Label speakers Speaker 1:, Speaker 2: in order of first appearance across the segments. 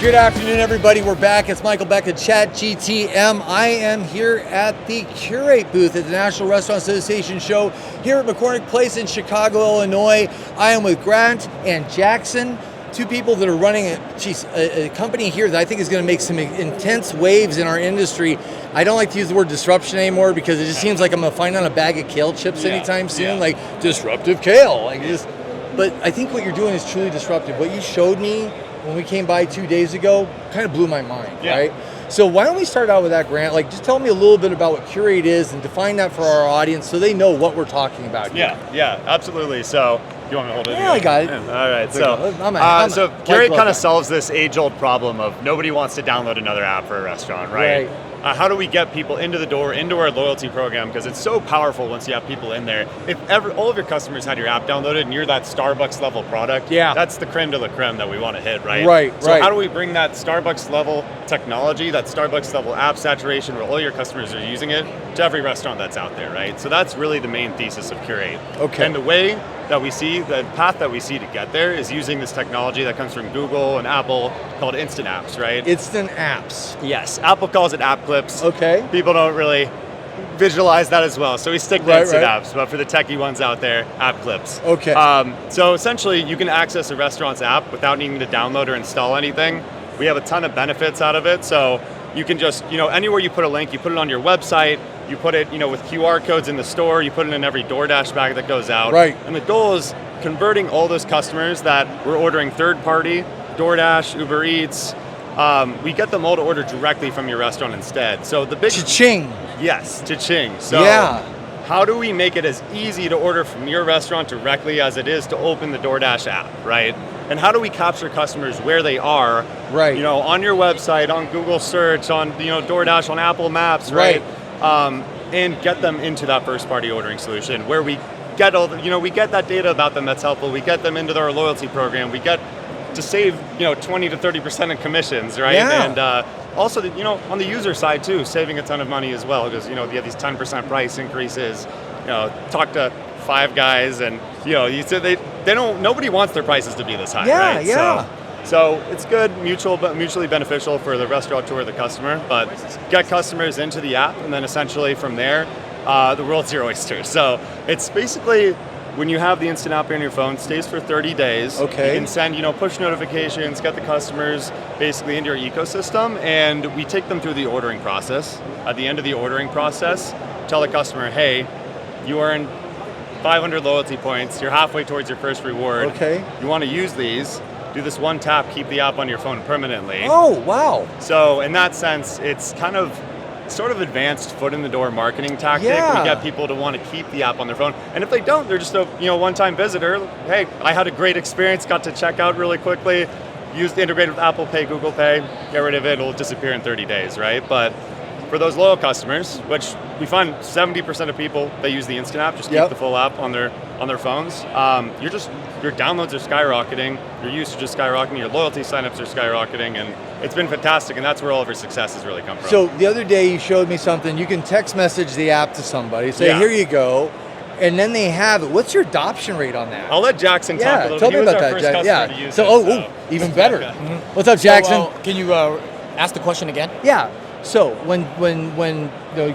Speaker 1: Good afternoon, everybody. We're back. It's Michael Beck at Chat GTM. I am here at the Curate booth at the National Restaurant Association show here at McCormick Place in Chicago, Illinois. I am with Grant and Jackson, two people that are running a company here that I think is going to make some intense waves in our industry. I don't like to use the word disruption anymore because it just seems like I'm going to find on a bag of kale chips anytime soon, like disruptive kale. But I think what you're doing is truly disruptive. What you showed me when we came by 2 days ago kind of blew my mind, right? So why don't we start out with that, Grant? Like, just tell me a little bit about what Curate is and define that for our audience so they know what we're talking about here.
Speaker 2: Yeah, absolutely. So, you want me to hold it?
Speaker 1: Yeah, I got it.
Speaker 2: All right. So Curate kind of solves this age-old problem of nobody wants to download another app for a restaurant, right? How do we get people into the door, into our loyalty program? Because it's so powerful once you have people in there. If all of your customers had your app downloaded and you're that Starbucks level product, that's the creme de la creme that we want to hit, right? So how do we bring that Starbucks level technology, that Starbucks level app saturation where all your customers are using it to every restaurant that's out there, right? So that's really the main thesis of Curate.
Speaker 1: Okay.
Speaker 2: And the way that we see, the path that we see to get there is using this technology that comes from Google and Apple called instant apps, right?
Speaker 1: Instant apps.
Speaker 2: Yes, Apple calls it app clips.
Speaker 1: Okay.
Speaker 2: People don't really visualize that as well, so we stick to instant apps, but for the techie ones out there, app clips.
Speaker 1: Okay.
Speaker 2: So essentially, you can access a restaurant's app without needing to download or install anything. We have a ton of benefits out of it, so you can just, anywhere you put a link, you put it on your website, you put it, with QR codes in the store, you put it in every DoorDash bag that goes out.
Speaker 1: Right.
Speaker 2: And the goal is converting all those customers that were ordering third-party, DoorDash, UberEats, we get them all to order directly from your restaurant instead. So the big...
Speaker 1: Cha-ching.
Speaker 2: Yes, cha-ching. So how do we make it as easy to order from your restaurant directly as it is to open the DoorDash app, right? And how do we capture customers where they are, on your website, on Google search, on DoorDash, on Apple Maps, right? And get them into that first-party ordering solution where we get all the, we get that data about them that's helpful. We get them into our loyalty program. We get to save 20 to 30% in commissions, right?
Speaker 1: Yeah.
Speaker 2: And also, on the user side too, saving a ton of money as well because you have these 10% price increases. Talk to Five Guys, and you said they don't. Nobody wants their prices to be this high, right? So it's good, mutually beneficial for the restaurateur, the customer, but get customers into the app, and then essentially from there, the world's your oyster. So it's basically when you have the instant app on your phone, it stays for 30 days.
Speaker 1: Okay.
Speaker 2: You can send, push notifications, get the customers basically into your ecosystem, and we take them through the ordering process. At the end of the ordering process, tell the customer, hey, you earned 500 loyalty points, you're halfway towards your first reward.
Speaker 1: Okay.
Speaker 2: You want to use these, do this one tap, keep the app on your phone permanently.
Speaker 1: Oh, wow.
Speaker 2: So in that sense, it's kind of sort of advanced foot in the door marketing tactic.
Speaker 1: Yeah.
Speaker 2: We get people to want to keep the app on their phone. And if they don't, they're just a one-time visitor. Hey, I had a great experience, got to check out really quickly, integrated with Apple Pay, Google Pay, get rid of it, it'll disappear in 30 days, right? But for those loyal customers, which we find 70% of people, they use the instant app, just keep the full app on their phones. Your downloads are skyrocketing, your usage is skyrocketing, your loyalty signups are skyrocketing, and it's been fantastic, and that's where all of our success has really come from.
Speaker 1: So the other day you showed me something. You can text message the app to somebody, say, here you go, and then they have it. What's your adoption rate on that?
Speaker 2: I'll let Jackson talk a little bit.
Speaker 1: Tell me about that, Jack. Even better. What's up, Jackson?
Speaker 3: Can you ask the question again?
Speaker 1: Yeah. So when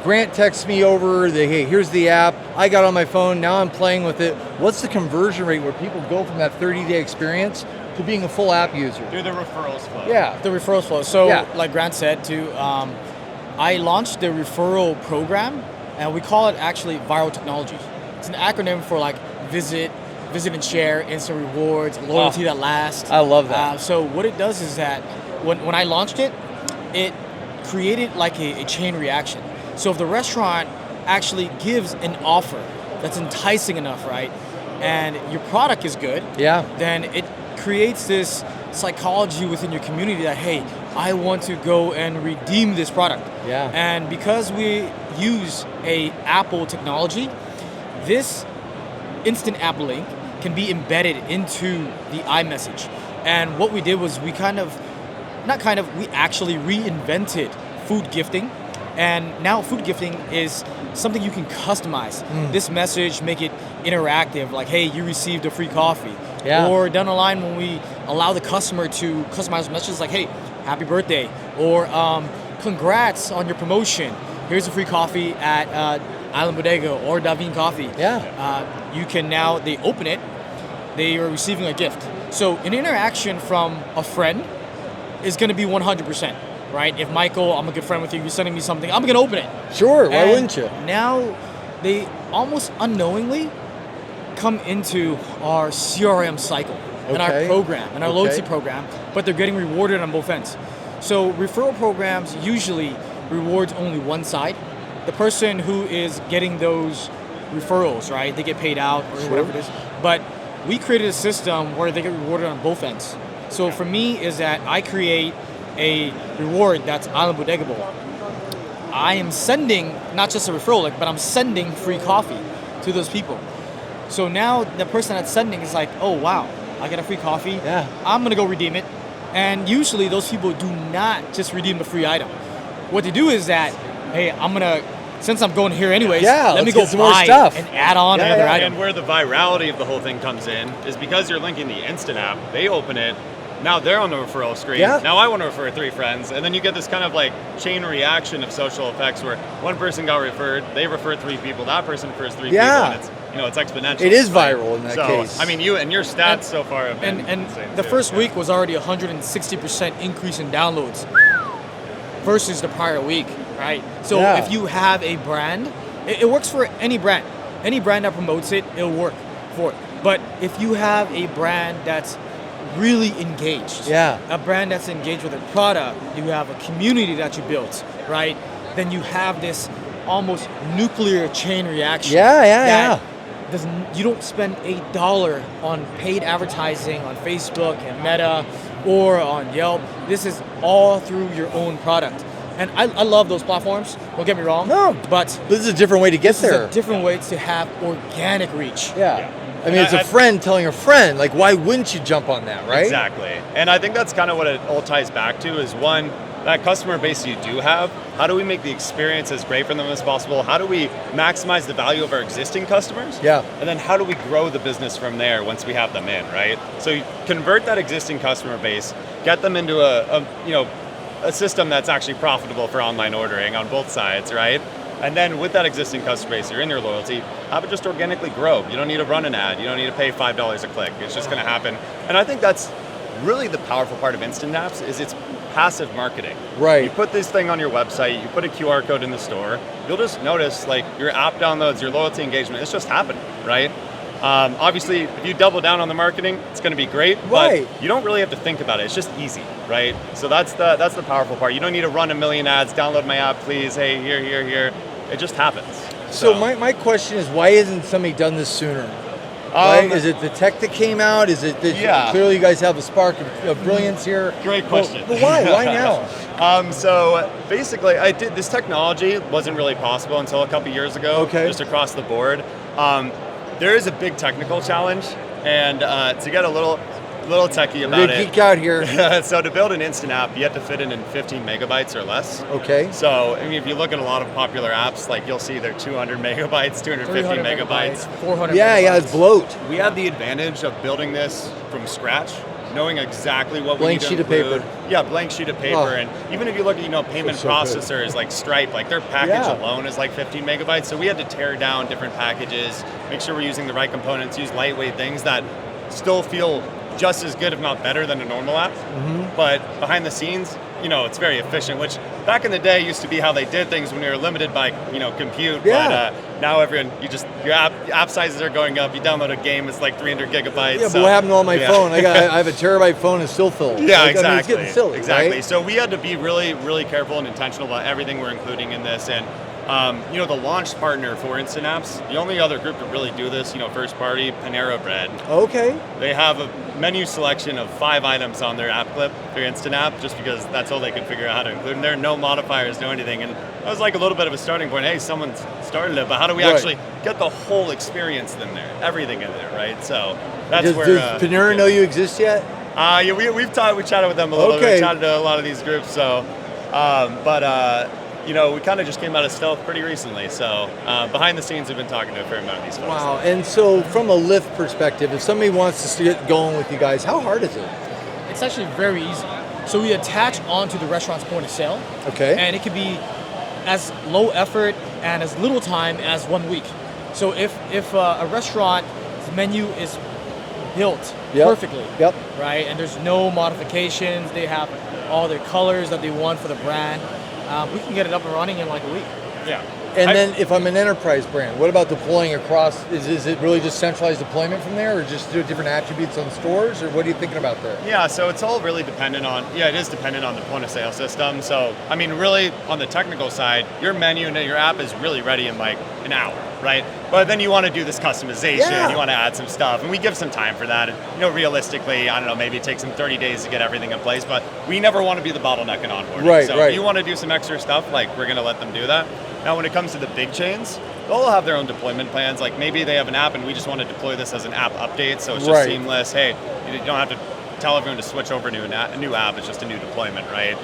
Speaker 1: Grant texts me over, hey, here's the app, I got on my phone, now I'm playing with it. What's the conversion rate where people go from that 30-day experience to being a full app user?
Speaker 2: Through the referrals flow.
Speaker 1: Yeah.
Speaker 3: The referrals flow. So like Grant said too, I launched the referral program, and we call it actually Viral Technology. It's an acronym for like visit and share, instant rewards, loyalty that lasts.
Speaker 1: I love that.
Speaker 3: So what it does is that when I launched it, it created like a chain reaction. So if the restaurant actually gives an offer that's enticing enough, right, and your product is good, then it creates this psychology within your community that, hey, I want to go and redeem this product.
Speaker 1: Yeah.
Speaker 3: And because we use a Apple technology, this instant app link can be embedded into the iMessage. And what we did was we actually reinvented food gifting. And now food gifting is something you can customize. This message, make it interactive, like, hey, you received a free coffee.
Speaker 1: Yeah.
Speaker 3: Or down the line when we allow the customer to customize messages like, hey, happy birthday, or congrats on your promotion. Here's a free coffee at Island Bodega or Davin Coffee. You can now, they open it, they are receiving a gift. So an interaction from a friend is going to be 100%, right? If Michael, I'm a good friend with you, you're sending me something, I'm going to open it.
Speaker 1: Sure, why wouldn't you?
Speaker 3: Now they almost unknowingly come into our CRM cycle and our program and our loyalty program, but they're getting rewarded on both ends. So referral programs usually rewards only one side. The person who is getting those referrals, right? They get paid out or whatever it is. But we created a system where they get rewarded on both ends. So for me is that I create a reward that's Island Bodega-able. I am sending not just a referral link, but I'm sending free coffee to those people. So now the person that's sending is like, oh wow, I get a free coffee.
Speaker 1: Yeah.
Speaker 3: I'm gonna go redeem it. And usually those people do not just redeem the free item. What they do is that, hey, since I'm going here anyways, let me go buy more stuff and add on another item.
Speaker 2: And where the virality of the whole thing comes in is because you're linking the Instant app, they open it, now they're on the referral screen. Now I want to refer 3 friends, and then you get this kind of like chain reaction of social effects where one person got referred, they refer 3 people, that person refers 3 people, and it's exponential.
Speaker 1: It is viral in that case.
Speaker 2: I mean, your stats so far have been
Speaker 3: and the first week was already 160% increase in downloads versus the prior week, right? So if you have a brand, it works for any brand. Any brand that promotes it, it'll work for it. But if you have a brand that's really engaged, a brand that's engaged with a product, you have a community that you built, right? Then you have this almost nuclear chain reaction. You don't spend $1 on paid advertising on Facebook and Meta or on Yelp. This is all through your own product. And I love those platforms, don't get me wrong. No, but
Speaker 1: this is a different way to get there.
Speaker 3: This is a different way to have organic reach.
Speaker 1: I mean, it's a friend telling a friend, like, why wouldn't you jump on that, right?
Speaker 2: Exactly. And I think that's kind of what it all ties back to is, one, that customer base you do have, how do we make the experience as great for them as possible? How do we maximize the value of our existing customers? And then how do we grow the business from there once we have them in, right? So you convert that existing customer base, get them into a system that's actually profitable for online ordering on both sides, right? And then with that existing customer base, you're in your loyalty, have it just organically grow. You don't need to run an ad. You don't need to pay $5 a click. It's just going to happen. And I think that's really the powerful part of Instant Apps is it's passive marketing.
Speaker 1: Right.
Speaker 2: You put this thing on your website, you put a QR code in the store, you'll just notice like your app downloads, your loyalty engagement, it's just happening, right? Obviously, if you double down on the marketing, it's going to be great, but you don't really have to think about it. It's just easy, right? So that's the powerful part. You don't need to run a million ads, download my app, please, hey, here. It just happens.
Speaker 1: So my question is, why hasn't somebody done this sooner? Right? Is it the tech that came out? Is it that clearly you guys have a spark of brilliance here?
Speaker 2: Great question.
Speaker 1: But why? Why now?
Speaker 2: So basically, this technology wasn't really possible until a couple years ago, just across the board. There is a big technical challenge, and to get a little techie about it.
Speaker 1: Geek out here.
Speaker 2: So to build an Instant app, you have to fit it in 15 megabytes or less. So I mean, if you look at a lot of popular apps, like you'll see they're 200 megabytes, 250 megabytes,
Speaker 3: 400.
Speaker 1: Yeah, it's bloat.
Speaker 2: We have the advantage of building this from scratch, knowing exactly what we need to include.
Speaker 1: Blank sheet of paper.
Speaker 2: Yeah, blank sheet of paper. And even if you look at payment processors like Stripe, like their package alone is like 15 megabytes. So we had to tear down different packages, make sure we're using the right components, use lightweight things that still feel just as good, if not better, than a normal app. But behind the scenes, it's very efficient, which back in the day used to be how they did things when we were limited by, compute. But now your app sizes are going up. You download a game, it's like 300 gigabytes.
Speaker 1: Yeah, but what happened to all my phone? I have a terabyte phone and still full.
Speaker 2: Yeah, exactly. I mean,
Speaker 1: it's getting silly,
Speaker 2: exactly.
Speaker 1: Right?
Speaker 2: So we had to be really, really careful and intentional about everything we're including in this. And the launch partner for Instant Apps, the only other group to really do this, first party, Panera Bread. They have a menu selection of 5 items on their app clip, their Instant App, just because that's all they could figure out how to include. And there are no modifiers, no anything. And that was like a little bit of a starting point. Hey, someone started it, but how do we actually get the whole experience in there, everything in there, right? So that's where.
Speaker 1: Does Panera know you exist yet?
Speaker 2: We chatted with them a little bit. We chatted to a lot of these groups. So, we kind of just came out of stealth pretty recently. So behind the scenes, we've been talking to a fair amount of these folks.
Speaker 1: Wow. And so from a lift perspective, if somebody wants to get going with you guys, how hard is it?
Speaker 3: It's actually very easy. So we attach onto the restaurant's point of sale.
Speaker 1: Okay.
Speaker 3: And it could be as low effort and as little time as 1 week. So if a restaurant's menu is built perfectly, right, and there's no modifications, they have all their colors that they want for the brand, we can get it up and running in like a week.
Speaker 2: Yeah.
Speaker 1: And then if I'm an enterprise brand, what about deploying across? Is it really just centralized deployment from there, or just do different attributes on stores, or what are you thinking about there?
Speaker 2: Yeah, so it's all really dependent on, it is dependent on the point of sale system. So, I mean, really on the technical side, your menu and your app is really ready in like an hour, right? But then you want to do this customization, you want to add some stuff, and we give some time for that. And, realistically, I don't know, maybe it takes them 30 days to get everything in place, but we never want to be the bottleneck in onboarding.
Speaker 1: Right,
Speaker 2: so if you want to do some extra stuff, like we're going to let them do that. Now, when it comes to the big chains, they'll all have their own deployment plans. Like maybe they have an app and we just want to deploy this as an app update, so it's just seamless. Hey, you don't have to tell everyone to switch over to a new app. It's just a new deployment, right?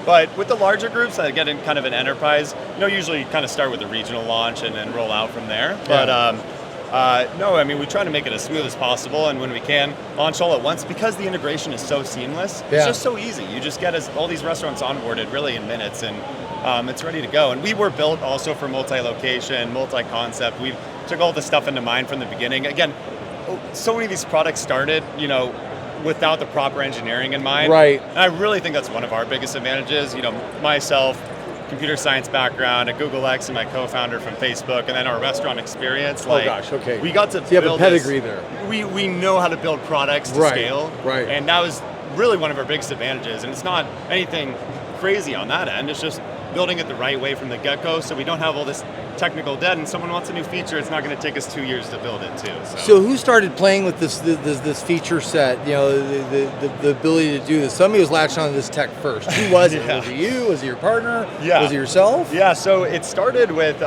Speaker 2: But with the larger groups that get in kind of an enterprise, usually kind of start with a regional launch and then roll out from there. But no, I mean, we try to make it as smooth as possible, and when we can, launch all at once because the integration is so seamless. It's just so easy. You just get all these restaurants onboarded really in minutes, and it's ready to go. And we were built also for multi-location, multi-concept. We took all this stuff into mind from the beginning. Again, so many of these products started, without the proper engineering in mind.
Speaker 1: Right.
Speaker 2: And I really think that's one of our biggest advantages. Myself, computer science background at Google X, and my co-founder from Facebook, and then our restaurant experience.
Speaker 1: We got to
Speaker 2: build
Speaker 1: you have a pedigree there.
Speaker 2: We know how to build products to scale.
Speaker 1: Right.
Speaker 2: And that was really one of our biggest advantages. And it's not anything crazy on that end. It's just building it the right way from the get-go, so we don't have all this technical debt, and someone wants a new feature, it's not going to take us 2 years to build it too.
Speaker 1: So who started playing with this feature set, the ability to do this? Somebody was latching on to this tech first. Who was it? Was it you? Was it your partner? Was it yourself?
Speaker 2: Yeah, so it started with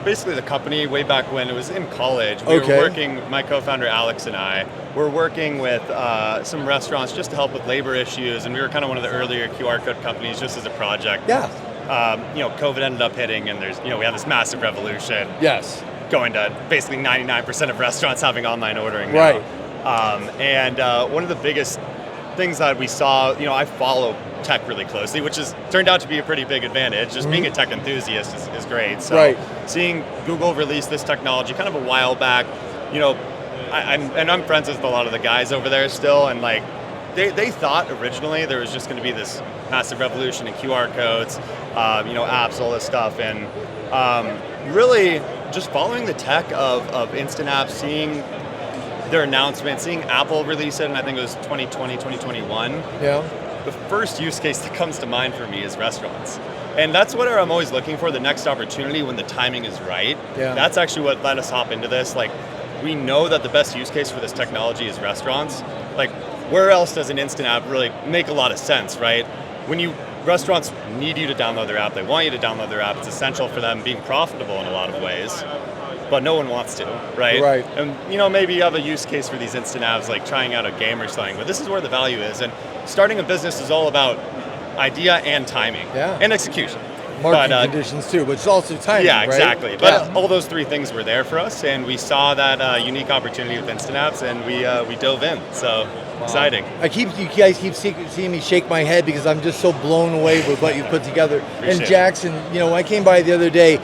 Speaker 2: basically the company way back when it was in college. We were working, my co-founder Alex and I were working with some restaurants just to help with labor issues, and we were kind of one of the earlier QR code companies just as a project.
Speaker 1: Yeah.
Speaker 2: COVID ended up hitting, and there's, we had this massive revolution.
Speaker 1: Yes.
Speaker 2: Going to basically 99% of restaurants having online ordering now.
Speaker 1: Right.
Speaker 2: And one of the biggest things that we saw, I follow tech really closely, which has turned out to be a pretty big advantage. Just being a tech enthusiast is great. So seeing Google release this technology kind of a while back, I'm friends with a lot of the guys over there still, and like they thought originally there was just going to be this massive revolution in QR codes, apps, all this stuff, and really just following the tech of instant apps, seeing their announcement, seeing Apple release it, and I think it was 2020, 2021.
Speaker 1: Yeah.
Speaker 2: The first use case that comes to mind for me is restaurants. And that's what I'm always looking for, the next opportunity when the timing is right.
Speaker 1: Yeah.
Speaker 2: That's actually what let us hop into this. Like, we know that the best use case for this technology is restaurants. Like, where else does an instant app really make a lot of sense, right? Restaurants need you to download their app. They want you to download their app. It's essential for them being profitable in a lot of ways, but no one wants to, right?
Speaker 1: Right.
Speaker 2: And maybe you have a use case for these instant apps, like trying out a game or something, but this is where the value is. And starting a business is all about idea and timing and execution.
Speaker 1: Marketing conditions too, but it's also timing,
Speaker 2: yeah, exactly.
Speaker 1: Right?
Speaker 2: But all those three things were there for us, and we saw that unique opportunity with instant apps, and we dove in. So exciting.
Speaker 1: You guys keep seeing me shake my head because I'm just so blown away with what you put together. And Jackson, when I came by the other day,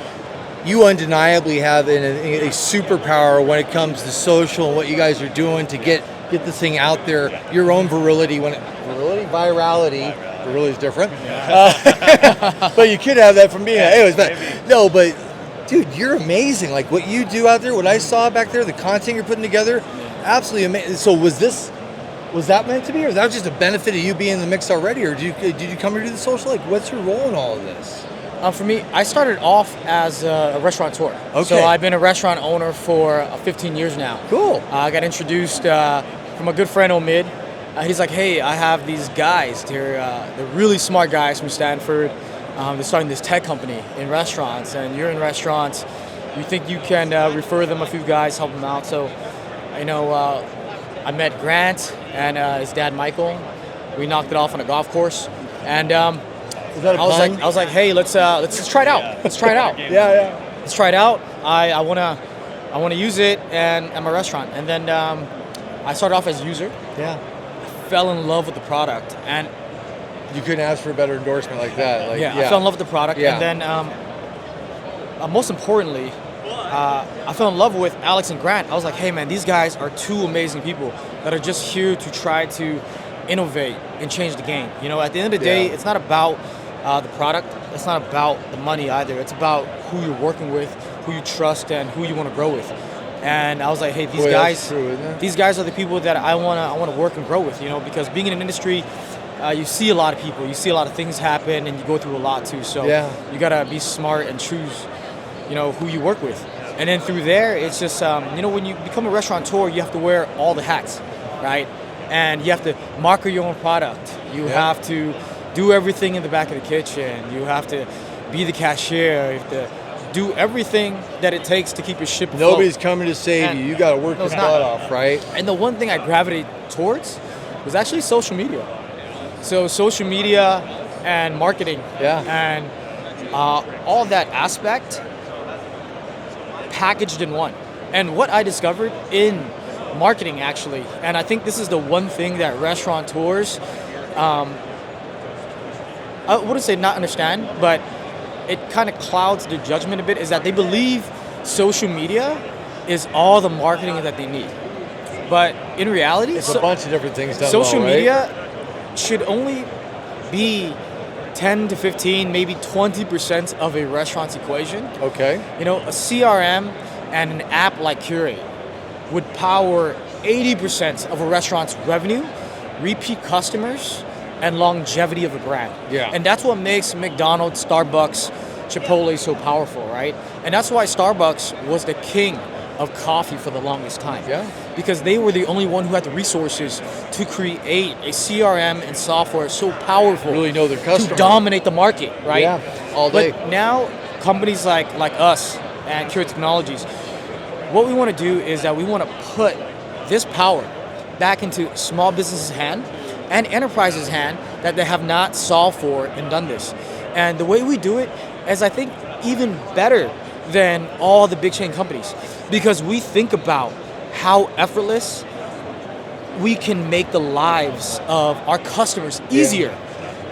Speaker 1: you undeniably have a superpower when it comes to social and what you guys are doing to get this thing out there. Your own virality, virality is different. But you could have that from being. Anyways, but dude, you're amazing. Like what you do out there, what I saw back there, the content you're putting together, absolutely amazing. So was that meant to be, or was that just a benefit of you being in the mix already, or did you come here to do the social? Like, what's your role in all of this?
Speaker 3: For me, I started off as a restaurateur.
Speaker 1: Okay.
Speaker 3: So I've been a restaurant owner for 15 years now.
Speaker 1: Cool.
Speaker 3: I got introduced from a good friend, Omid. He's like, hey, I have these guys. They're really smart guys from Stanford. They're starting this tech company in restaurants, and you're in restaurants. You think you can refer them a few guys, help them out. So, I met Grant and his dad, Michael. We knocked it off on a golf course, and
Speaker 1: is that a pun?
Speaker 3: I was like, hey, let's try it out. Let's try it out.
Speaker 1: Yeah.
Speaker 3: Let's try it out. I wanna use it and at my restaurant. And then I started off as a user.
Speaker 1: Yeah.
Speaker 3: fell in love with the product, and
Speaker 1: you couldn't ask for a better endorsement like that. Like,
Speaker 3: I fell in love with the product, and then most importantly, I fell in love with Alex and Grant. I was like, hey man, these guys are two amazing people that are just here to try to innovate and change the game. You know, at the end of the day, it's not about the product. It's not about the money either. It's about who you're working with, who you trust, and who you want to grow with. And I was like, hey, these guys are the people that I want to work and grow with. You know, because being in an industry, you see a lot of people, you see a lot of things happen, and you go through a lot too. So you gotta be smart and choose, you know, who you work with. And then through there, it's just, you know, when you become a restaurateur, you have to wear all the hats, right? And you have to market your own product. You have to do everything in the back of the kitchen. You have to be the cashier. You have to do everything that it takes to keep your ship afloat.
Speaker 1: Nobody's coming to save you. You got to work your butt off, right?
Speaker 3: And the one thing I gravitated towards was actually social media. So social media and marketing and all that aspect packaged in one. And what I discovered in marketing actually, and I think this is the one thing that restaurateurs, I wouldn't say not understand, but it kind of clouds their judgment a bit, is that they believe social media is all the marketing that they need. But in reality,
Speaker 1: it's a bunch of different things done
Speaker 3: social
Speaker 1: well, right?
Speaker 3: media should only be 10 to 15, maybe 20% of a restaurant's equation.
Speaker 1: Okay.
Speaker 3: You know, a CRM and an app like Curate would power 80% of a restaurant's revenue, repeat customers, and longevity of a brand.
Speaker 1: Yeah.
Speaker 3: And that's what makes McDonald's, Starbucks, Chipotle so powerful, right? And that's why Starbucks was the king of coffee for the longest time.
Speaker 1: Yeah.
Speaker 3: Because they were the only one who had the resources to create a CRM and software so powerful.
Speaker 1: Really know their customer.
Speaker 3: To dominate the market, right?
Speaker 1: Yeah, all day.
Speaker 3: But now companies like us and Curate Technologies, what we want to do is that we want to put this power back into small businesses' hand and enterprises' hand that they have not solved for and done this. And the way we do it is, I think, even better than all the big chain companies, because we think about how effortless we can make the lives of our customers easier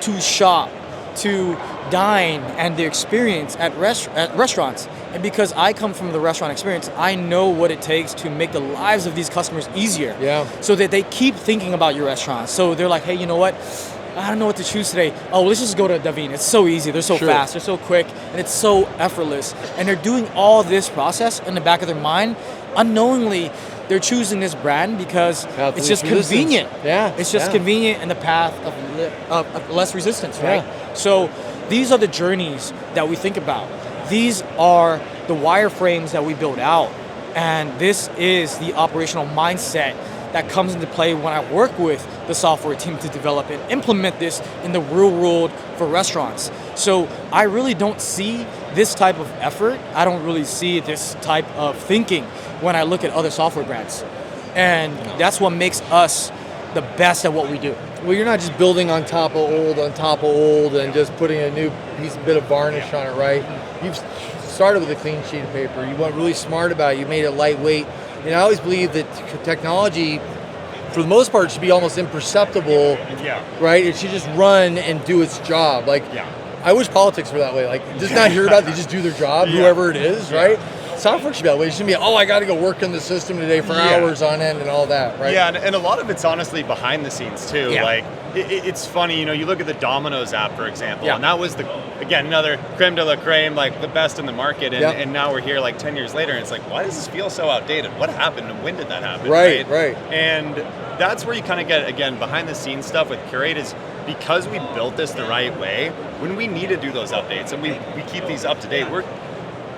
Speaker 3: to shop, to dine, and the experience at restaurants. And because I come from the restaurant experience, I know what it takes to make the lives of these customers easier. So that they keep thinking about your restaurant. So they're like, hey, you know what? I don't know what to choose today. Oh, let's just go to Davine. It's so easy. They're so fast. They're so quick. And it's so effortless. And they're doing all this process in the back of their mind. Unknowingly, they're choosing this brand because it's just convenient. It's just convenient in the path of less resistance, right? So these are the journeys that we think about. These are the wireframes that we build out. And this is the operational mindset that comes into play when I work with the software team to develop and implement this in the real world for restaurants. So I really don't see this type of effort. I don't really see this type of thinking when I look at other software brands. And that's what makes us the best at what we do.
Speaker 1: Well, you're not just building on top of old and just putting a new bit of varnish on it, right? You've started with a clean sheet of paper. You went really smart about it. You made it lightweight. And I always believe that technology, for the most part, should be almost imperceptible, right? It should just run and do its job. Like, I wish politics were that way. Like, just not hear about it, they just do their job, whoever it is, right? Software should be that way. It shouldn't be, I got to go work on the system today for hours on end and all that, right?
Speaker 2: Yeah, and a lot of it's honestly behind the scenes too. Like, it's funny, you know, you look at the Domino's app, for example, and that was another creme de la creme, like the best in the market, and now we're here like 10 years later, and it's like, why does this feel so outdated? What happened and when did that happen?
Speaker 1: Right.
Speaker 2: And that's where you kind of get, again, behind the scenes stuff with Curate is because we built this the right way, when we need to do those updates and we keep these up to date,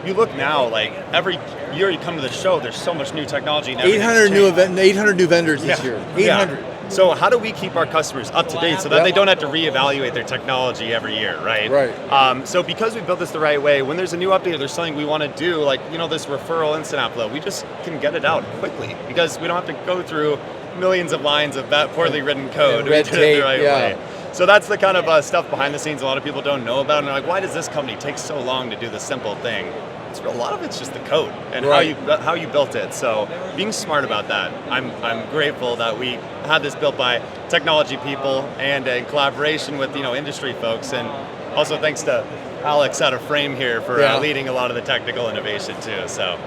Speaker 2: you look now, like every year you come to the show, there's so much new technology.
Speaker 1: 800 new vendors this year. 800.
Speaker 2: So how do we keep our customers up to date so that they don't have to reevaluate their technology every year, right? So because we built this the right way, when there's a new update or there's something we want to do, like, you know, this referral instant app flow, we just can get it out quickly because we don't have to go through millions of lines of that poorly written code.
Speaker 1: Red tape,
Speaker 2: the right way. So that's the kind of stuff behind the scenes a lot of people don't know about, and they're like, why does this company take so long to do the simple thing? a lot of it's just the code and how you built it. So being smart about that, I'm grateful that we had this built by technology people and in collaboration with industry folks, and also thanks to Alex out of Frame here for leading a lot of the technical innovation too. So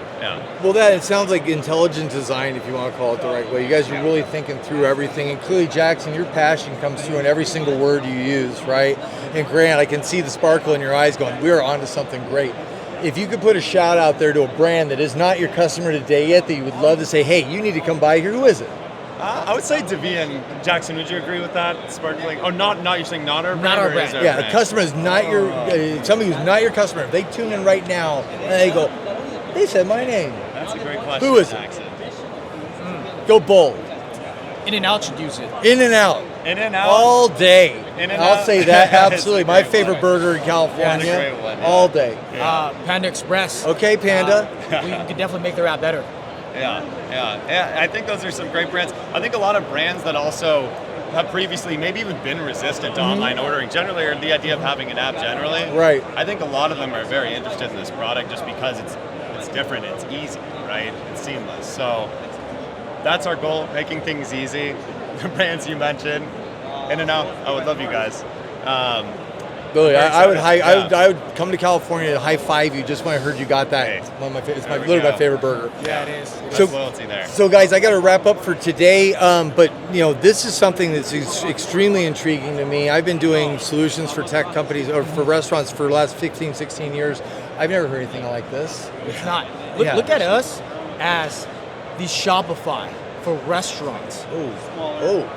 Speaker 1: well, it sounds like intelligent design, if you want to call it the right way. You guys are really thinking through everything, and clearly, Jackson, your passion comes through in every single word you use, right? And Grant, I can see the sparkle in your eyes going, we're onto something great. If you could put a shout out there to a brand that is not your customer today yet, that you would love to say, hey, you need to come by here, who is it?
Speaker 2: I would say Davian. Jackson, would you agree with that? Sparkling? Oh, not you're saying not our brand?
Speaker 3: Not our brand.
Speaker 1: Yeah, a customer is not your, somebody who's not your customer. If they tune in right now and they go, they said my name.
Speaker 2: That's a great question.
Speaker 1: Who is it? Go bold.
Speaker 3: In-N-Out should use it.
Speaker 1: In-N-Out.
Speaker 2: In-N-Out.
Speaker 1: All day.
Speaker 2: In-N-Out.
Speaker 1: I'll say that, absolutely. My favorite burger in California.
Speaker 2: Yeah, it's a great one,
Speaker 1: all day.
Speaker 3: Panda Express.
Speaker 1: Okay, Panda.
Speaker 3: We could definitely make their app better.
Speaker 2: Yeah. I think those are some great brands. I think a lot of brands that also have previously maybe even been resistant to online ordering generally, or the idea of having an app generally.
Speaker 1: Right.
Speaker 2: I think a lot of them are very interested in this product just because it's different, it's easy, right? It's seamless. So that's our goal, making things easy. The brands you mentioned, In-N-Out, I would love you guys.
Speaker 1: Really, I would come to California to high five you just when I heard you got that.
Speaker 2: Hey,
Speaker 1: it's literally my favorite burger.
Speaker 3: Yeah, it is.
Speaker 2: So loyalty there.
Speaker 1: So guys, I got to wrap up for today. But this is something that's extremely intriguing to me. I've been doing solutions for tech companies or for restaurants for the last 15, 16 years. I've never heard anything like this.
Speaker 3: It's not. Look at us as the Shopify for restaurants.
Speaker 1: Oh.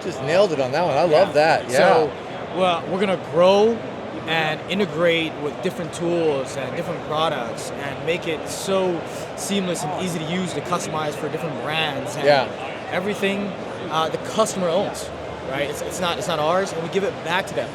Speaker 1: Just nailed it on that one. I love that. Yeah.
Speaker 3: So, we're going to grow and integrate with different tools and different products and make it so seamless and easy to use to customize for different brands. And everything the customer owns, right? It's not ours, and we give it back to them.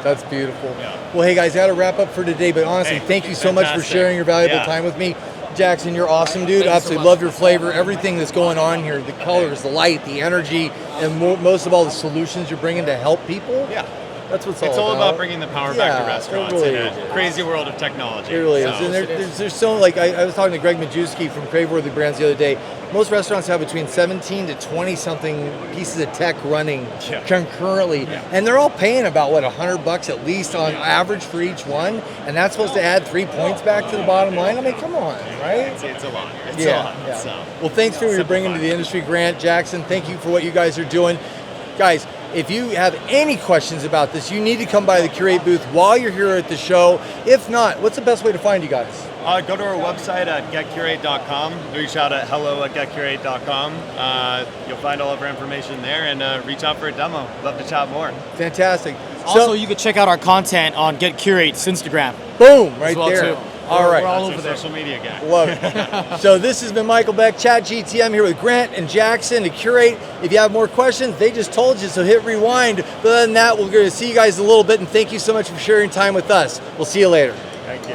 Speaker 1: That's beautiful. Yeah. Well, hey guys, I got to wrap up for today, but honestly, thank you so much for sharing your valuable time with me. Jackson, you're awesome, dude. Absolutely love your flavor, everything that's going on here, the colors, the light, the energy, and most of all, the solutions you're bringing to help people.
Speaker 2: Yeah.
Speaker 1: That's what
Speaker 2: it's all about bringing the power back to restaurants in a crazy world of technology.
Speaker 1: It really is. And there's so, like, I was talking to Greg Majewski from Craveworthy Brands the other day. Most restaurants have between 17 to 20-something pieces of tech running concurrently. Yeah. And they're all paying about, $100 at least on average for each one. And that's supposed to add 3 points back to the bottom line? I mean, come on, right?
Speaker 2: It's a lot. It's a lot.
Speaker 1: Yeah. So, well, thanks for what you're bringing to the industry, Grant. Jackson, thank you for what you guys are doing. Guys, if you have any questions about this, you need to come by the Curate booth while you're here at the show. If not, what's the best way to find you guys?
Speaker 2: Go to our website at getcurate.com. Reach out at hello@getcurate.com. You'll find all of our information there, and reach out for a demo. Love to chat more.
Speaker 1: Fantastic.
Speaker 3: Also, you can check out our content on Get Curate's Instagram.
Speaker 1: Boom, right there.
Speaker 3: Too.
Speaker 1: All right.
Speaker 3: We're all over there.
Speaker 2: Social media guy.
Speaker 1: Love it. So this has been Michael Beck, Chat GTM here with Grant and Jackson to Curate. If you have more questions, they just told you, so hit rewind. But other than that, we're going to see you guys in a little bit, and thank you so much for sharing time with us. We'll see you later.
Speaker 2: Thank you.